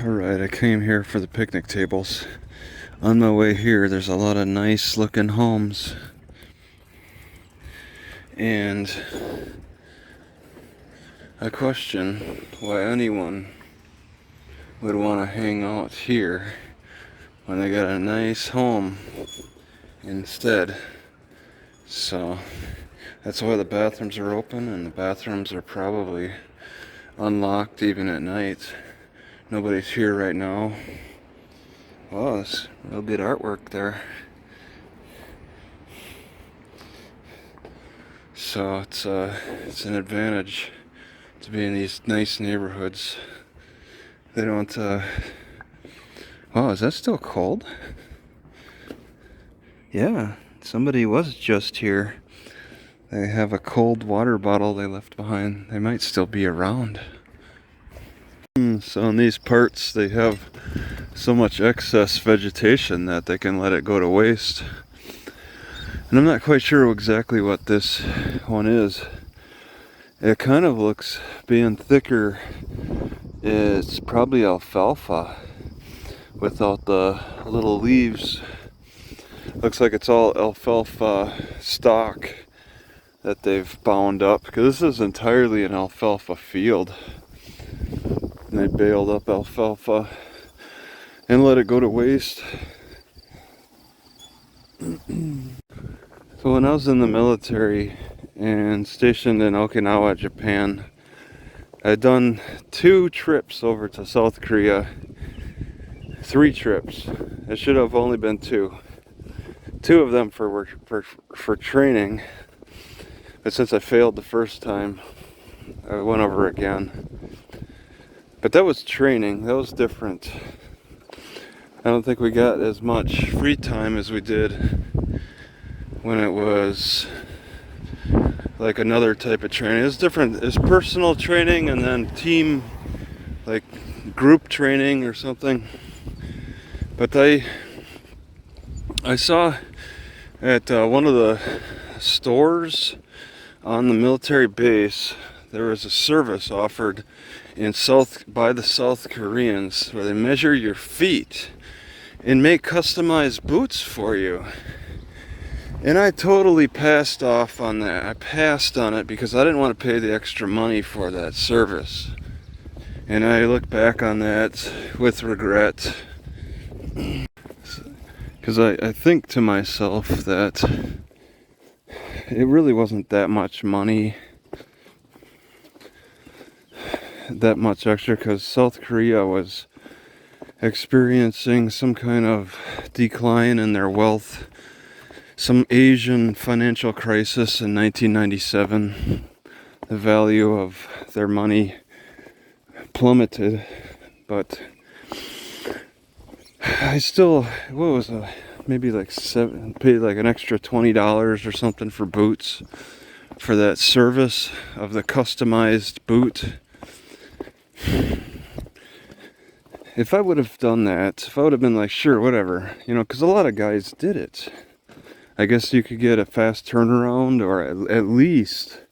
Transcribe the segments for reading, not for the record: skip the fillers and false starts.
Alright, I came here for the picnic tables. On my way here, there's a lot of nice looking homes. And I question why anyone would want to hang out here when they got a nice home instead. So that's why the bathrooms are open, and the bathrooms are probably unlocked even at night. Nobody's here right now. Wow, that's real good artwork there. So it's an advantage to be in these nice neighborhoods. They don't wow, is that still cold? Yeah, somebody was just here. They have a cold water bottle they left behind. They might still be around. So in these parts they have so much excess vegetation that they can let it go to waste. And I'm not quite sure exactly what this one is. It kind of looks, being thicker, it's probably alfalfa without the little leaves. Looks like it's all alfalfa stock that they've bound up, because this is entirely an alfalfa field. And they baled up alfalfa and let it go to waste. So when I was in the military and stationed in Okinawa, Japan, I'd done 2 trips over to South Korea. 3 trips. It should have only been 2. 2 of them for training. But since I failed the first time, I went over again. But that was training. That was different. I don't think we got as much free time as we did when it was like another type of training. It's different. It's personal training and then team, like group training or something. But I saw at one of the stores on the military base, there was a service offered by the South Koreans where they measure your feet and make customized boots for you. And I totally passed off on that. I passed on it because I didn't want to pay the extra money for that service. And I look back on that with regret. Because I think to myself that it really wasn't that much money, that much extra, because South Korea was experiencing some kind of decline in their wealth. Some Asian financial crisis in 1997. The value of their money plummeted, but I still, what was it? Maybe like paid like an extra $20 or something for boots for that service of the customized boot. If I would have done that, if I would have been like, sure, whatever, because a lot of guys did it. I guess you could get a fast turnaround, or at least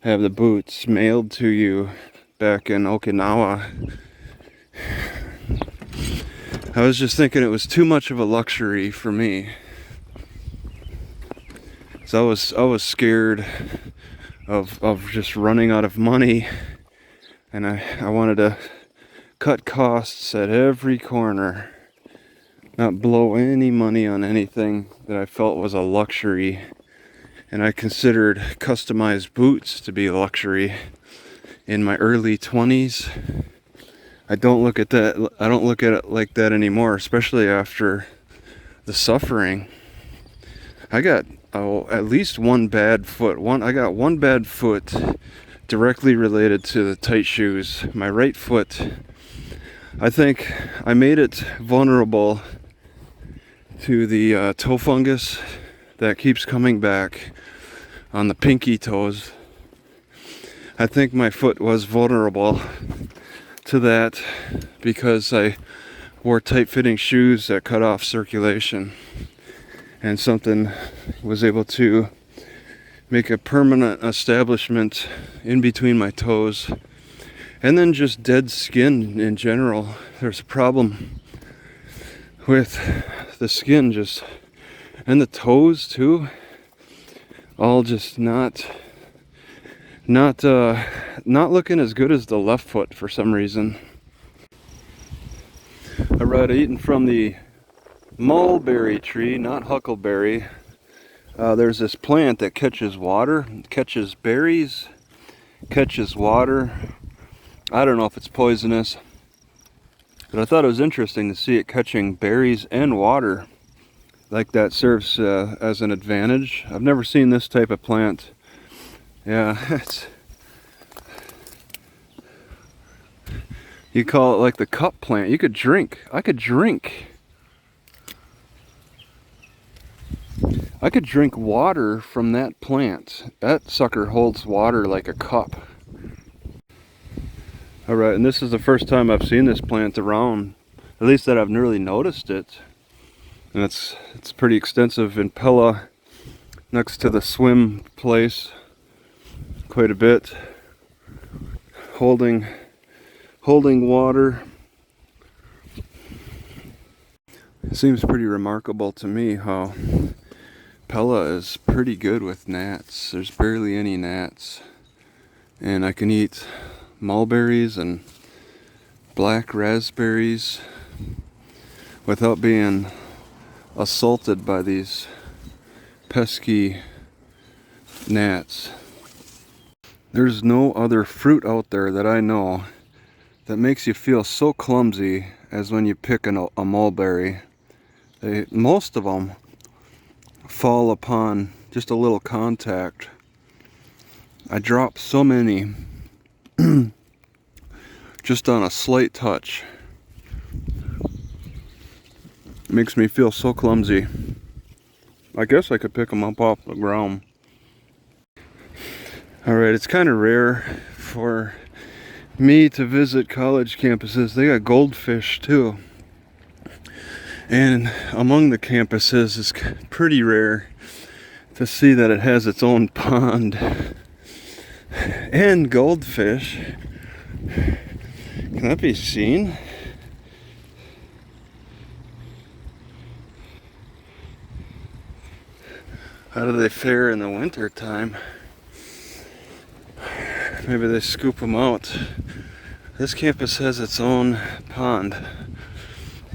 have the boots mailed to you back in Okinawa. I was just thinking it was too much of a luxury for me. So I was scared of just running out of money, and I wanted to cut costs at every corner, not blow any money on anything that I felt was a luxury. And I considered customized boots to be a luxury in my early 20s. I don't look at it like that anymore, especially after the suffering. I got at least one bad foot. I got one bad foot directly related to the tight shoes. My right foot, I think I made it vulnerable to the toe fungus that keeps coming back on the pinky toes. I think my foot was vulnerable to that because I wore tight-fitting shoes that cut off circulation, and something was able to make a permanent establishment in between my toes And then just dead skin in general. There's a problem with the skin just, and the toes too, all just not looking as good as the left foot for some reason. Alright, eating from the mulberry tree, not huckleberry. There's this plant that catches water, catches berries, catches water. I don't know if it's poisonous, but I thought it was interesting to see it catching berries and water. Like that serves as an advantage. I've never seen this type of plant. Yeah, it's, you call it like the cup plant. You could drink. I could drink water from that plant. That sucker holds water like a cup. Alright, and this is the first time I've seen this plant around, at least that I've really noticed it. And it's pretty extensive in Pella, next to the swim place, quite a bit. Holding water. It seems pretty remarkable to me how Pella is pretty good with gnats. There's barely any gnats. And I can eat mulberries and black raspberries without being assaulted by these pesky gnats. There's no other fruit out there that I know that makes you feel so clumsy as when you pick a mulberry. Most of them fall upon just a little contact. I drop so many just on a slight touch. It makes me feel so clumsy. I guess I could pick them up off the ground. Alright, it's kind of rare for me to visit college campuses. They got goldfish too. And among the campuses, it's pretty rare to see that it has its own pond. And goldfish. Can that be seen? How do they fare in the winter time? Maybe they scoop them out. This campus has its own pond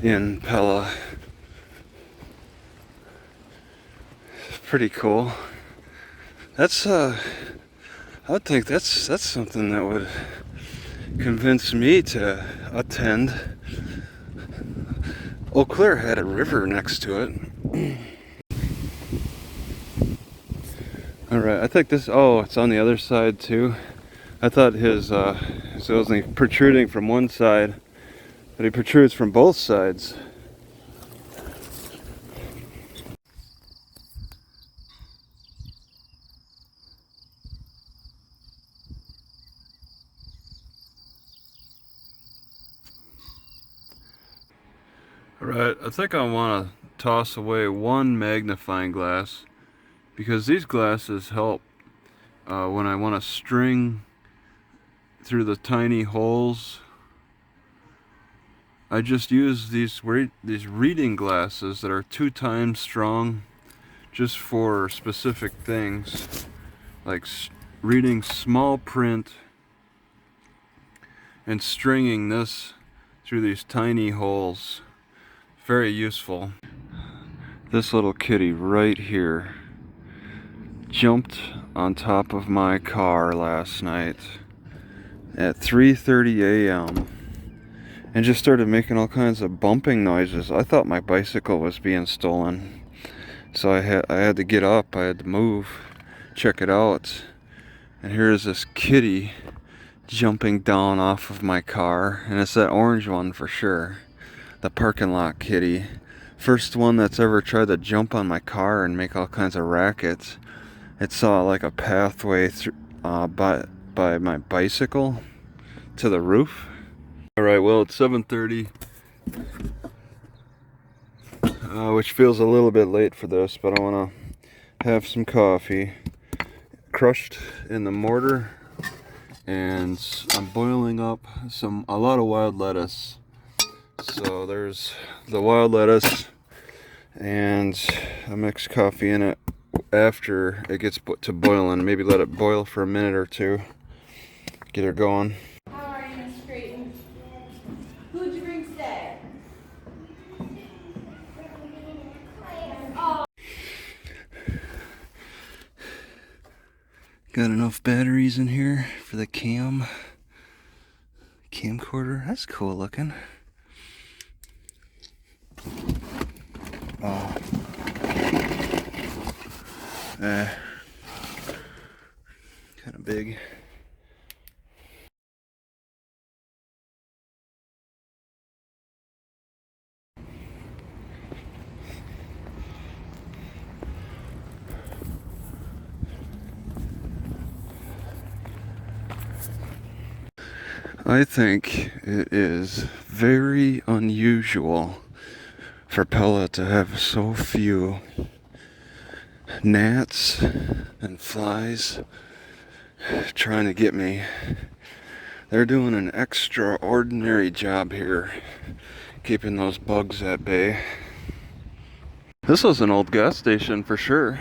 in Pella. Pretty cool. That's I would think that's something that would convince me to attend. Eau Claire had a river next to it. Alright, I think this, oh, it's on the other side too. I thought his, so it was only protruding from one side, but he protrudes from both sides. Alright, I think I want to toss away one magnifying glass, because these glasses help when I want to string through the tiny holes. I just use these reading glasses that are 2 times strong, just for specific things, like reading small print and stringing this through these tiny holes. Very useful. This little kitty right here jumped on top of my car last night at 3:30 a.m. and just started making all kinds of bumping noises. I thought my bicycle was being stolen, so I had to get up, I had to move, check it out, and here's this kitty jumping down off of my car, and it's that orange one for sure, the parking lot kitty. First one that's ever tried to jump on my car and make all kinds of rackets. It saw like a pathway through by my bicycle to the roof. Alright, well, it's 7:30, which feels a little bit late for this, but I want to have some coffee. Crushed in the mortar and I'm boiling up a lot of wild lettuce. So there's the wild lettuce, and I mix coffee in it after it gets put to boiling. Maybe let it boil for a minute or two, get her going. How are you, Miss Creighton? Who'd you bring today? Oh. Got enough batteries in here for the camcorder. That's cool looking. Oh. Kind of big. I think it is very unusual for Pella to have so few gnats and flies trying to get me. They're doing an extraordinary job here keeping those bugs at bay. This was an old gas station for sure.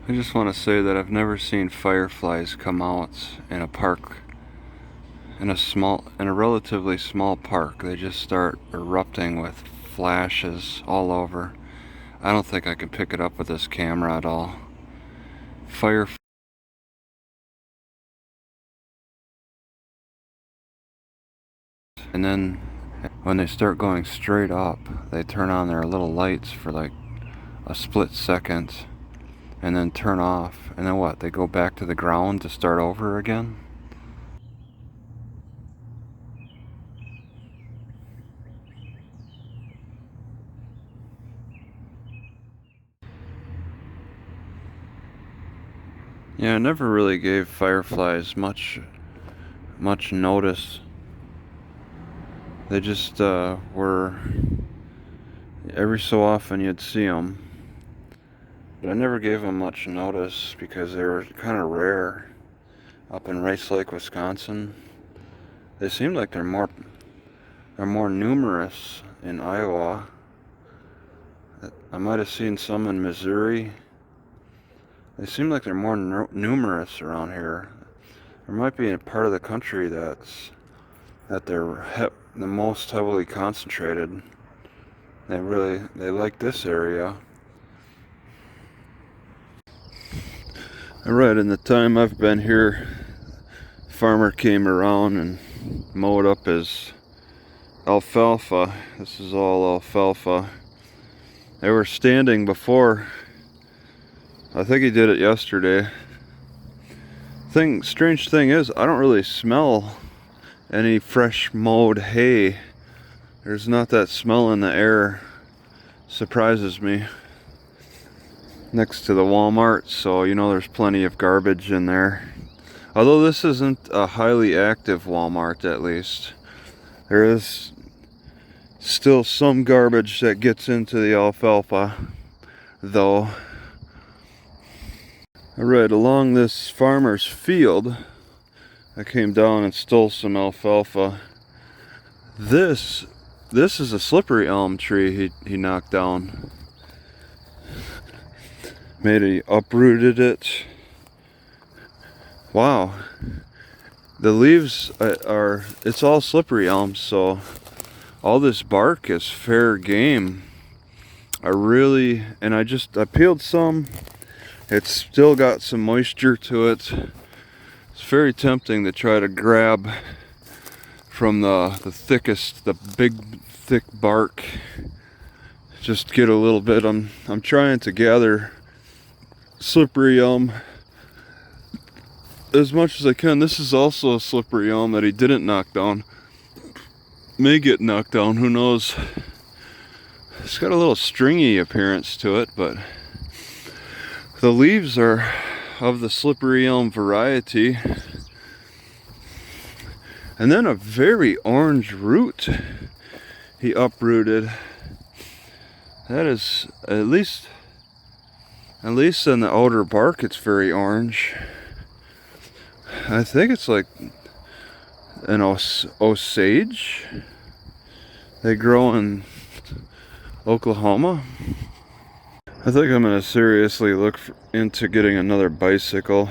I just want to say that I've never seen fireflies come out in a park, in a relatively small park. They just start erupting with flashes all over. I don't think I can pick it up with this camera at all. And then when they start going straight up, they turn on their little lights for like a split second and then turn off, and then what? They go back to the ground to start over again? Yeah, I never really gave fireflies much notice. They just were, every so often you'd see them, but I never gave them much notice because they were kind of rare up in Rice Lake, Wisconsin. They seem like they're more numerous in Iowa. I might have seen some in Missouri. They seem like they're more numerous around here. There might be a part of the country that they're the most heavily concentrated. They like this area. Alright, in the time I've been here, farmer came around and mowed up his alfalfa. This is all alfalfa. They were standing before. I think he did it yesterday. Strange thing is, I don't really smell any fresh mowed hay. There's not that smell in the air. Surprises me. Next to the Walmart, so you know there's plenty of garbage in there. Although this isn't a highly active Walmart, at least. There is still some garbage that gets into the alfalfa, though. Alright, along this farmer's field, I came down and stole some alfalfa. This is a slippery elm tree he knocked down. He uprooted it. Wow. The leaves it's all slippery elm, so all this bark is fair game. I peeled some It's still got some moisture to it. It's very tempting to try to grab from the thickest, the big thick bark. Just get a little bit. I'm trying to gather slippery elm as much as I can. This is also a slippery elm that he didn't knock down. May get knocked down, who knows. It's got a little stringy appearance to it, but the leaves are of the slippery elm variety. And then a very orange root he uprooted. That is, at least in the outer bark, it's very orange. I think it's like an osage. They grow in Oklahoma. I think I'm gonna seriously look into getting another bicycle.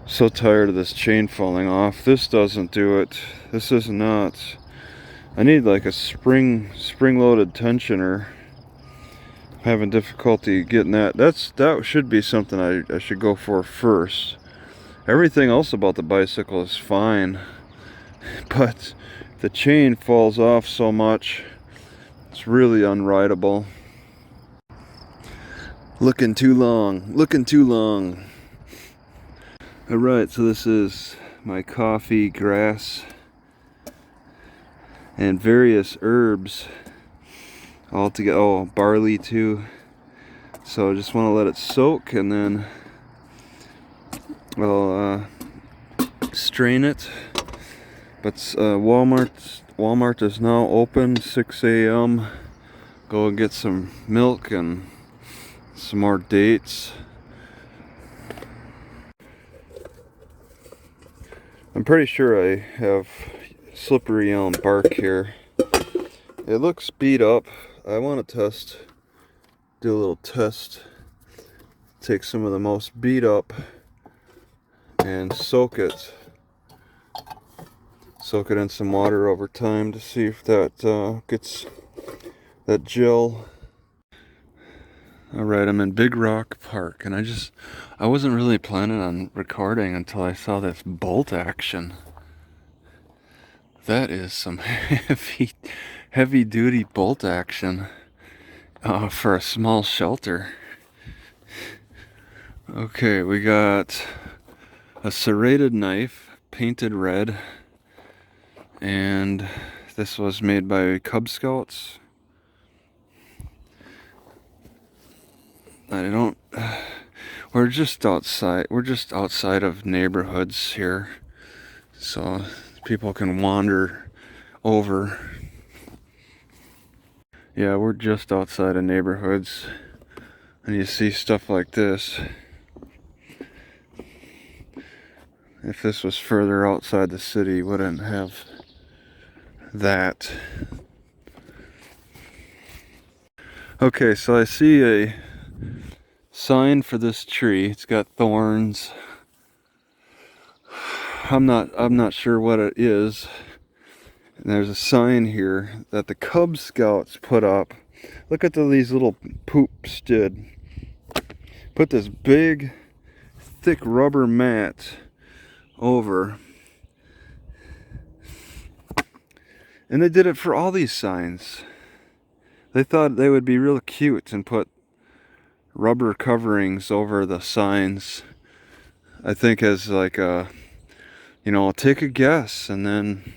So tired of this chain falling off. This doesn't do it. This is not. I need like a spring-loaded tensioner. I'm having difficulty getting that. That should be something I should go for first. Everything else about the bicycle is fine, but the chain falls off so much. It's really unrideable. Looking too long. Looking too long. Alright, so this is my coffee, grass, and various herbs all together. Oh, barley too. So I just want to let it soak, and then I'll strain it. But Walmart is now open, 6 a.m. Go and get some milk and some more dates. I'm pretty sure I have slippery elm bark here. It looks beat up. I want to do a little test. Take some of the most beat up and soak it in some water over time to see if that gets that gel. Alright, I'm in Big Rock Park, and I wasn't really planning on recording until I saw this bolt action. That is some heavy duty bolt action for a small shelter. Okay, we got a serrated knife, painted red, and this was made by Cub Scouts. We're just outside of neighborhoods here, so people can wander over. Yeah, we're just outside of neighborhoods, and you see stuff like this. If this was further outside the city, you wouldn't have that. Okay, so I see a sign for this tree. It's got thorns. I'm not sure what it is. And there's a sign here that the Cub Scouts put up. Look at these little poops did. Put this big, thick rubber mat over. And they did it for all these signs. They thought they would be real cute and put rubber coverings over the signs. I think as like a, take a guess and then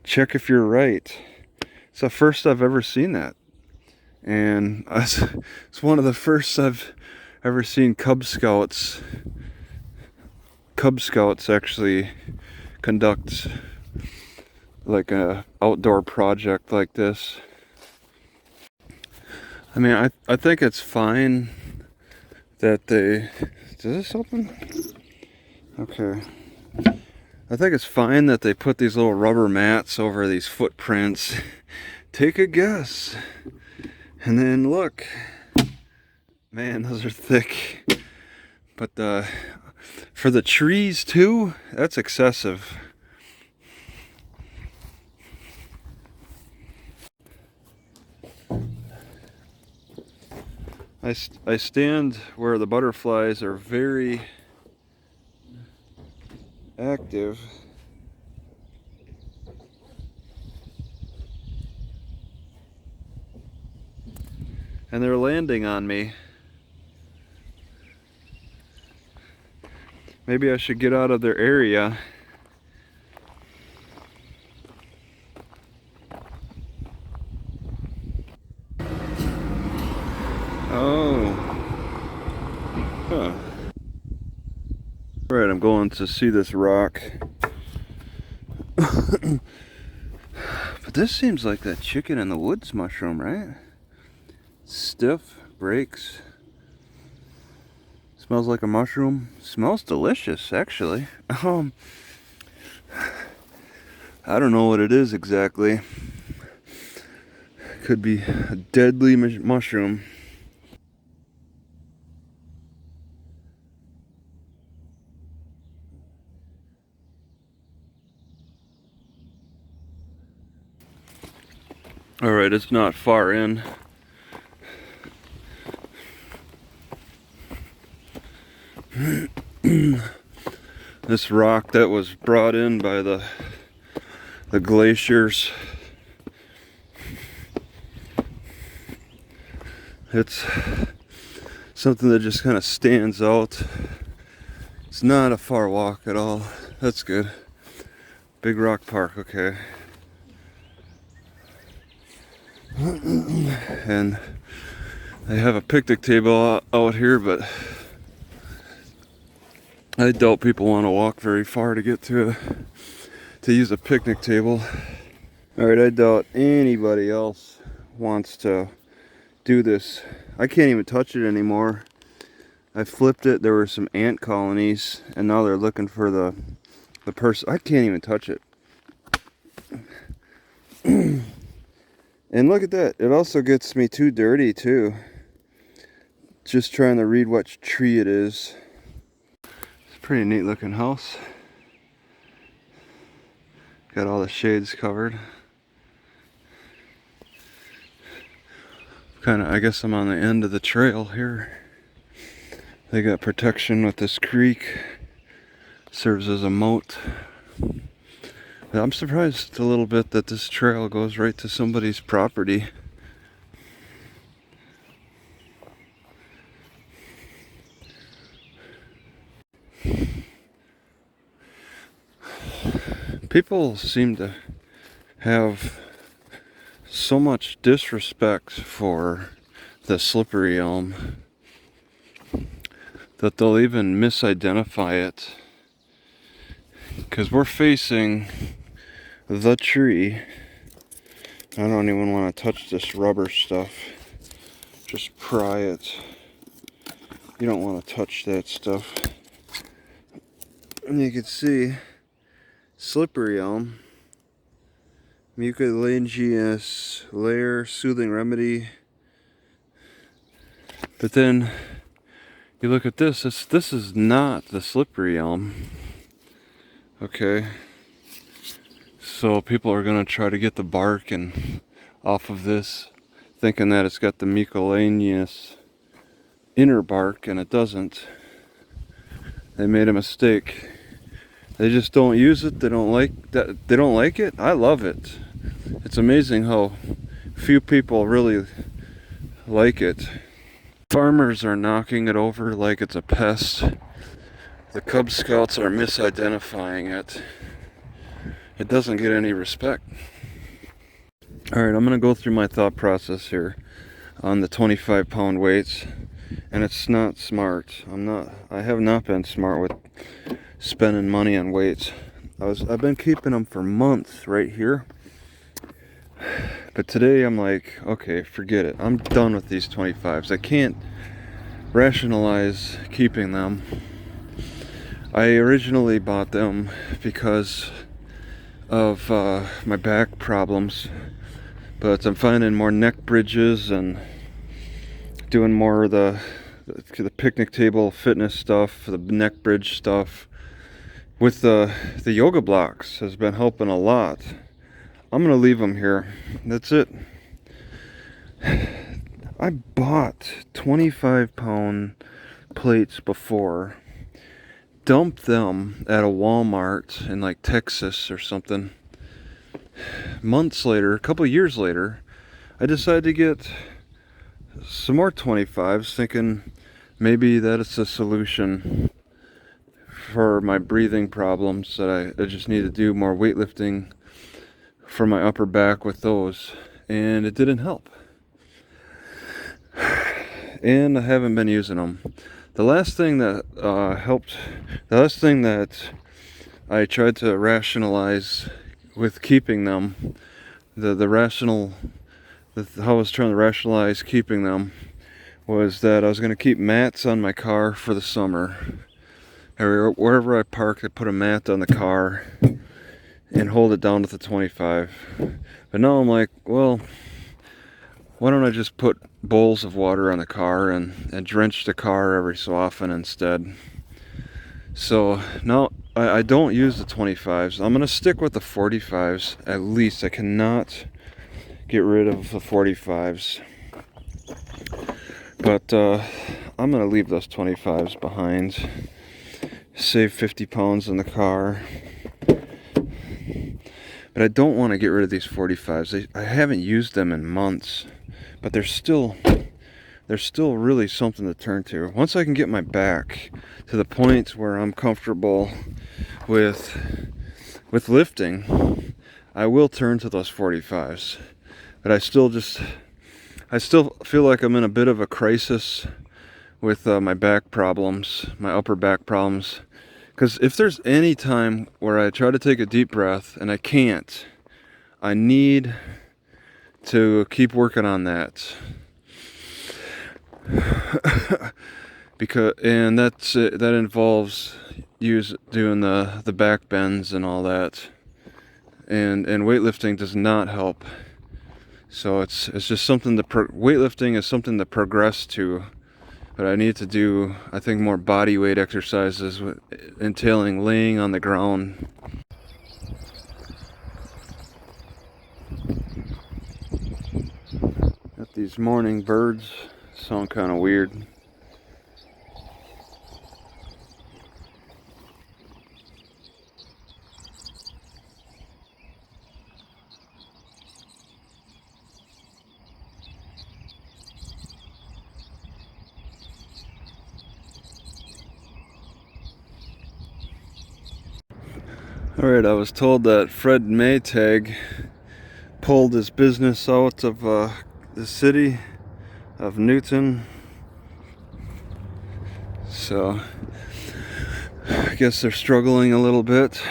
check if you're right. It's the first I've ever seen that. And it's one of the first I've ever seen Cub Scouts actually conduct like a outdoor project like this. I mean, I think it's fine that they... Does this open? Okay. I think it's fine that they put these little rubber mats over these footprints. Take a guess. And then look. Man, those are thick. But for the trees too, that's excessive. I stand where the butterflies are very active. And they're landing on me. Maybe I should get out of their area. Oh. Huh. Alright, I'm going to see this rock. But this seems like that chicken in the woods mushroom, right? Stiff, breaks. Smells like a mushroom. Smells delicious, actually. I don't know what it is exactly. Could be a deadly mushroom. Alright, it's not far in. This rock that was brought in by the glaciers. It's something that just kind of stands out. It's not a far walk at all. That's good. Big Rock Park, okay. And they have a picnic table out here, but I doubt people want to walk very far to get to use a picnic table. Alright, I doubt anybody else wants to do this. I can't even touch it anymore. I flipped it, there were some ant colonies, and now they're looking for the person. I can't even touch it. And look at that, it also gets me too dirty too. Just trying to read what tree it is. It's a pretty neat looking house. Got all the shades covered. I guess I'm on the end of the trail here. They got protection with this creek. Serves as a moat. I'm surprised a little bit that this trail goes right to somebody's property. People seem to have so much disrespect for the slippery elm that they'll even misidentify it. Because we're facing the tree. I don't even want to touch this rubber stuff. Just pry it. You don't want to touch that stuff. And you can see slippery elm, mucilaginous layer, soothing remedy. But then you look at this. This is not the slippery elm. Okay. So people are gonna try to get the bark and off of this, thinking that it's got the mucilaginous inner bark, and it doesn't. They made a mistake. They just don't use it. They don't like that. They don't like it. I love it. It's amazing how few people really like it. Farmers are knocking it over like it's a pest. The Cub Scouts are misidentifying it. It doesn't get any respect. Alright, I'm gonna go through my thought process here on the 25-pound weights. And it's not smart. I have not been smart with spending money on weights. I've been keeping them for months right here. But today I'm like, okay, forget it. I'm done with these 25s. I can't rationalize keeping them. I originally bought them because of my back problems, but I'm finding more neck bridges and doing more of the picnic table fitness stuff, the neck bridge stuff with the yoga blocks has been helping a lot. I'm gonna leave them here. That's it. I bought 25-pound plates before, dumped them at a Walmart in like Texas or something. Months later, a couple years later, I decided to get some more 25s, thinking maybe that it's a solution for my breathing problems, that I just need to do more weightlifting for my upper back with those, and it didn't help. And I haven't been using them. The last thing that helped, the last thing that I tried to rationalize with keeping them, how I was trying to rationalize keeping them, was that I was going to keep mats on my car for the summer. Wherever I park, I put a mat on the car and hold it down to the 25. But now I'm like, well, why don't I just put bowls of water on the car and drench the car every so often instead? So now I don't use the 25s. I'm going to stick with the 45s at least. I cannot get rid of the 45s. But I'm going to leave those 25s behind. Save 50 pounds in the car. But I don't want to get rid of these 45s. I haven't used them in months. But they're still really something to turn to. Once I can get my back to the point where I'm comfortable with lifting, I will turn to those 45s. But I still feel like I'm in a bit of a crisis with my back problems, my upper back problems. Because if there's any time where I try to take a deep breath and I can't, I need to keep working on that. That involves doing the back bends and all that, and weightlifting does not help. So it's just something weightlifting is something to progress to, but I need to do, I think, more body weight exercises entailing laying on the ground. Got these morning birds, sound kind of weird. Alright, I was told that Fred Maytag pulled his business out of the city of Newton. So I guess they're struggling a little bit.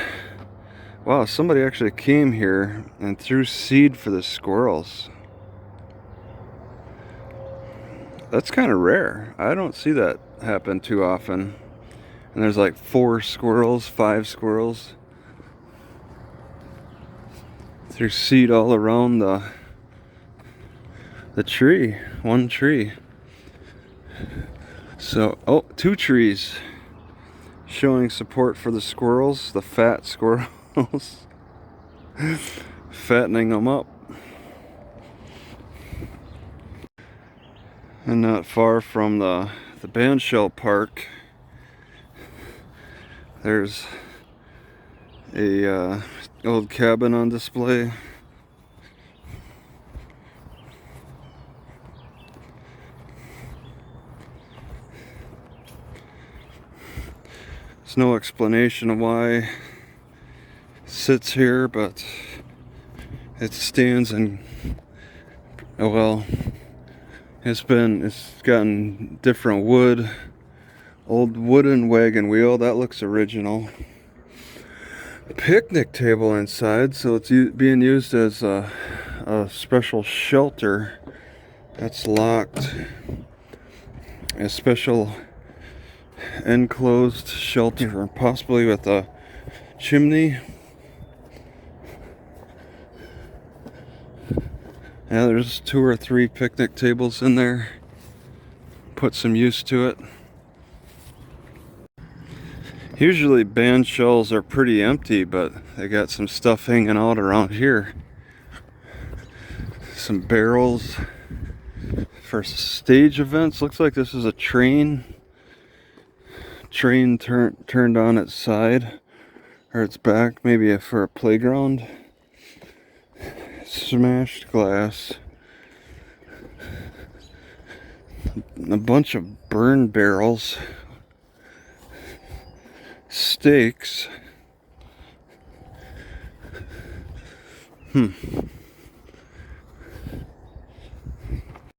Wow, somebody actually came here and threw seed for the squirrels. That's kind of rare. I don't see that happen too often. And there's like 4 squirrels, 5 squirrels. Threw seed all around the tree, one tree. So, 2 trees showing support for the squirrels, the fat squirrels, fattening them up. And not far from the bandshell park, there's a old cabin on display. There's no explanation of why it sits here, but it stands and, well, it's gotten different wood, old wooden wagon wheel, that looks original. Picnic table inside, so it's being used as a special shelter. That's locked. A special enclosed shelter, possibly with a chimney. Yeah, there's 2 or 3 picnic tables in there. Put some use to it. Usually band shells are pretty empty, but they got some stuff hanging out around here. Some barrels, for stage events. Looks like this is a train. Train turned on its side or its back, maybe for a playground. Smashed glass. A bunch of burn barrels. Stakes.